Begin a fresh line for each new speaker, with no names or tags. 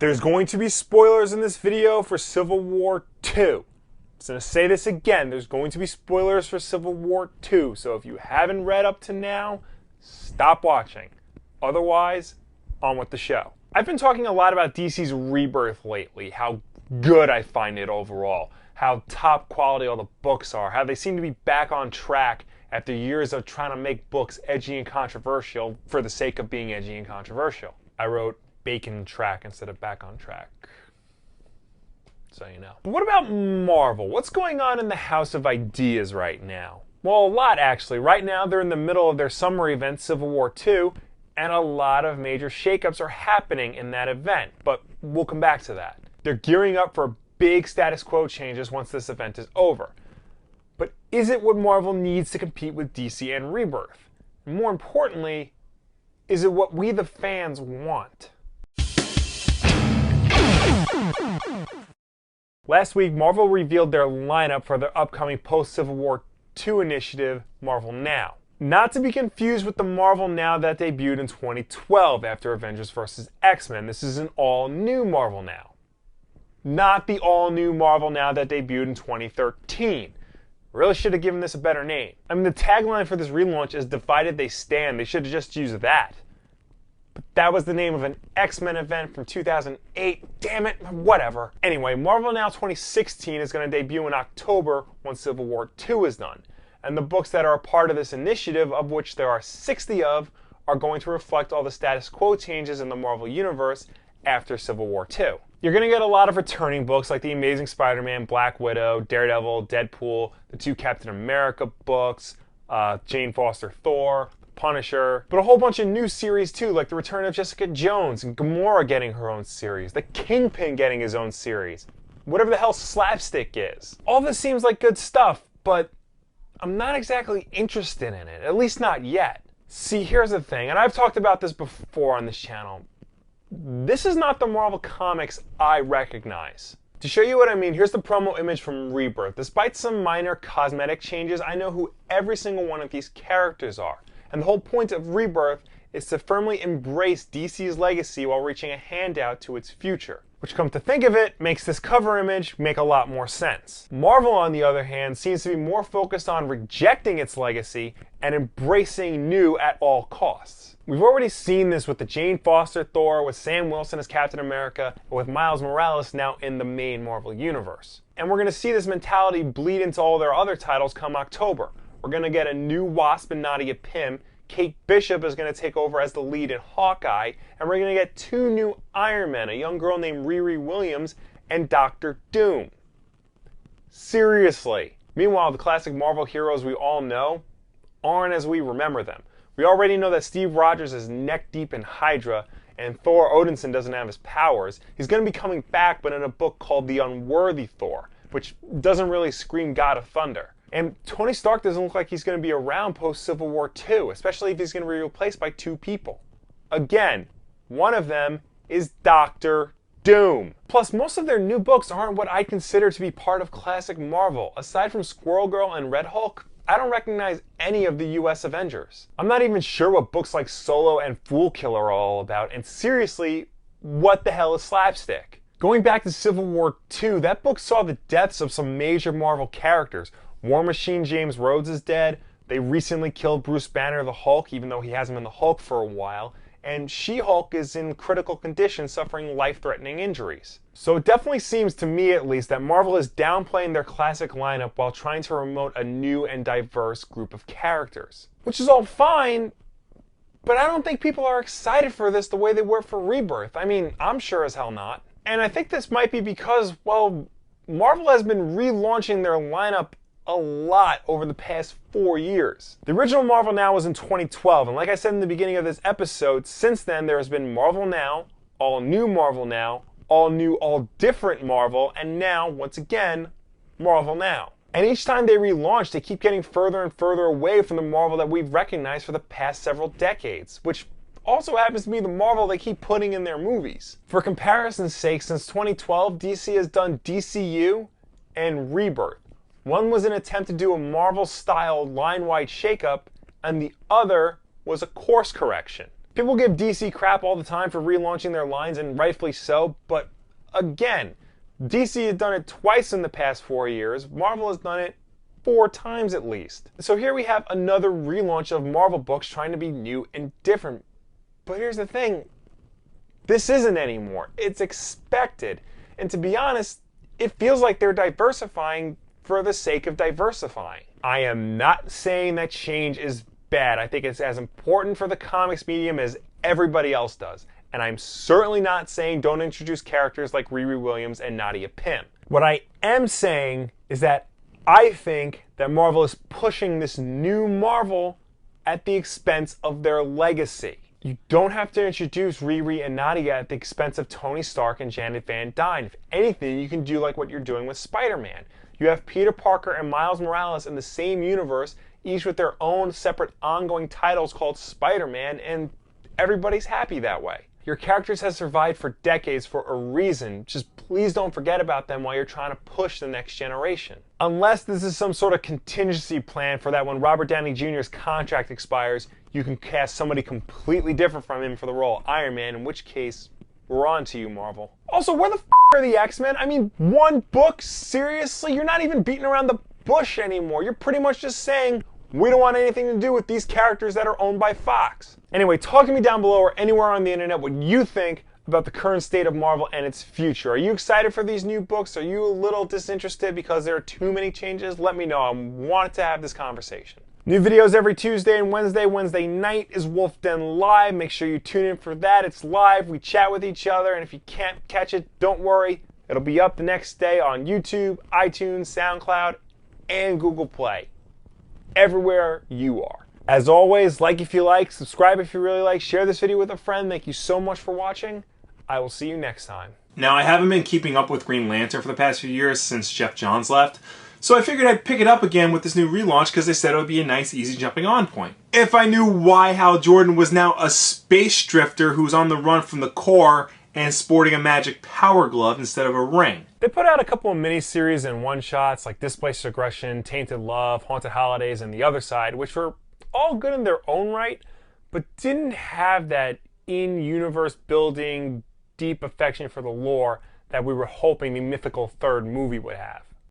There's going to be spoilers in this video for Civil War 2. I'm going to say this again. There's going to be spoilers for Civil War 2. So if you haven't read up to now, stop watching. Otherwise, on with the show. I've been talking a lot about DC's Rebirth lately, how good I find it overall, how top quality all the books are, how they seem to be back on track after years of trying to make books edgy and controversial for the sake of being edgy and controversial. I wrote bacon track instead of back on track, so you know. But what about Marvel? What's going on in the House of Ideas right now? Well, a lot actually. Right now they're in the middle of their summer event, Civil War 2, and a lot of major shakeups are happening in that event, but we'll come back to that. They're gearing up for big status quo changes once this event is over. But is it what Marvel needs to compete with DC and Rebirth? And more importantly, is it what we the fans want? Last week, Marvel revealed their lineup for their upcoming post-Civil War II initiative, Marvel Now. Not to be confused with the Marvel Now that debuted in 2012 after Avengers vs. X-Men. This is an all-new Marvel Now. Not the all-new Marvel Now that debuted in 2013. Really should have given this a better name. I mean, the tagline for this relaunch is "Divided They Stand." They should have just used that. But that was the name of an X-Men event from 2008. Damn it, whatever. Anyway, Marvel Now 2016 is going to debut in October once Civil War II is done. And the books that are a part of this initiative, of which there are 60 of, are going to reflect all the status quo changes in the Marvel Universe after Civil War II. You're going to get a lot of returning books like The Amazing Spider-Man, Black Widow, Daredevil, Deadpool, the 2 Captain America books, Jane Foster Thor, Punisher, but a whole bunch of new series too, like the return of Jessica Jones and Gamora getting her own series, the Kingpin getting his own series, whatever the hell Slapstick is. All this seems like good stuff, but I'm not exactly interested in it, at least not yet. See, here's the thing, and I've talked about this before on this channel. This is not the Marvel Comics I recognize. To show you what I mean, here's the promo image from Rebirth. Despite some minor cosmetic changes, I know who every single one of these characters are. And the whole point of Rebirth is to firmly embrace DC's legacy while reaching a handout to its future. Which, come to think of it, makes this cover image make a lot more sense. Marvel, on the other hand, seems to be more focused on rejecting its legacy and embracing new at all costs. We've already seen this with the Jane Foster Thor, with Sam Wilson as Captain America, and with Miles Morales now in the main Marvel Universe. And we're going to see this mentality bleed into all their other titles come October. We're going to get a new Wasp and Nadia Pym, Kate Bishop is going to take over as the lead in Hawkeye, and we're going to get 2 new Iron Men, a young girl named Riri Williams and Doctor Doom. Seriously. Meanwhile, the classic Marvel heroes we all know aren't as we remember them. We already know that Steve Rogers is neck deep in Hydra, and Thor Odinson doesn't have his powers. He's going to be coming back, but in a book called The Unworthy Thor, which doesn't really scream God of Thunder. And Tony Stark doesn't look like he's going to be around post-Civil War II, especially if he's going to be replaced by 2 people. Again, one of them is Doctor Doom. Plus, most of their new books aren't what I consider to be part of classic Marvel. Aside from Squirrel Girl and Red Hulk, I don't recognize any of the US Avengers. I'm not even sure what books like Solo and Fool Killer are all about, and seriously, what the hell is Slapstick? Going back to Civil War II, that book saw the deaths of some major Marvel characters. War Machine James Rhodes is dead. They recently killed Bruce Banner the Hulk, even though he hasn't been the Hulk for a while. And She-Hulk is in critical condition, suffering life-threatening injuries. So it definitely seems, to me at least, that Marvel is downplaying their classic lineup while trying to promote a new and diverse group of characters. Which is all fine, but I don't think people are excited for this the way they were for Rebirth. I mean, I'm sure as hell not. And I think this might be because, well, Marvel has been relaunching their lineup a lot over the past 4 years. The original Marvel Now was in 2012, and like I said in the beginning of this episode, since then there has been Marvel Now, all new Marvel Now, all new, all different Marvel, and now, once again, Marvel Now. And each time they relaunch, they keep getting further and further away from the Marvel that we've recognized for the past several decades, which also happens to be the Marvel they keep putting in their movies. For comparison's sake, since 2012, DC has done DCU and Rebirth. One was an attempt to do a Marvel-style line-wide shakeup, and the other was a course correction. People give DC crap all the time for relaunching their lines, and rightfully so, but again, DC has done it twice in the past 4 years. Marvel has done it 4 times at least. So here we have another relaunch of Marvel books trying to be new and different. But here's the thing, this isn't anymore. It's expected. And to be honest, it feels like they're diversifying for the sake of diversifying. I am not saying that change is bad. I think it's as important for the comics medium as everybody else does. And I'm certainly not saying don't introduce characters like Riri Williams and Nadia Pym. What I am saying is that I think that Marvel is pushing this new Marvel at the expense of their legacy. You don't have to introduce Riri and Nadia at the expense of Tony Stark and Janet Van Dyne. If anything, you can do like what you're doing with Spider-Man. You have Peter Parker and Miles Morales in the same universe, each with their own separate ongoing titles called Spider-Man, and everybody's happy that way. Your characters have survived for decades for a reason. Just please don't forget about them while you're trying to push the next generation. Unless this is some sort of contingency plan for that when Robert Downey Jr.'s contract expires, you can cast somebody completely different from him for the role of Iron Man, in which case, we're on to you, Marvel. Also, where the f are the X-Men? I mean, 1 book? Seriously? You're not even beating around the bush anymore. You're pretty much just saying, we don't want anything to do with these characters that are owned by Fox. Anyway, talk to me down below or anywhere on the internet what you think about the current state of Marvel and its future. Are you excited for these new books? Are you a little disinterested because there are too many changes? Let me know. I want to have this conversation. New videos every Tuesday and Wednesday. Wednesday night is Wulff Den Live. Make sure you tune in for that. It's live. We chat with each other, and if you can't catch it, don't worry. It'll be up the next day on YouTube, iTunes, SoundCloud, and Google Play. Everywhere you are. As always, like if you like, subscribe if you really like, share this video with a friend. Thank you so much for watching. I will see you next time.
Now, I haven't been keeping up with Green Lantern for the past few years since Jeff Johns left, so I figured I'd pick it up again with this new relaunch because they said it would be a nice, easy jumping on point. If I knew why Hal Jordan was now a space drifter who's on the run from the Corps and sporting a magic power glove instead of a ring.
They put out a couple of miniseries and one-shots like Displaced Aggression, Tainted Love, Haunted Holidays, and The Other Side, which were all good in their own right, but didn't have that in-universe building, deep affection for the lore that we were hoping the mythical 3rd movie would have.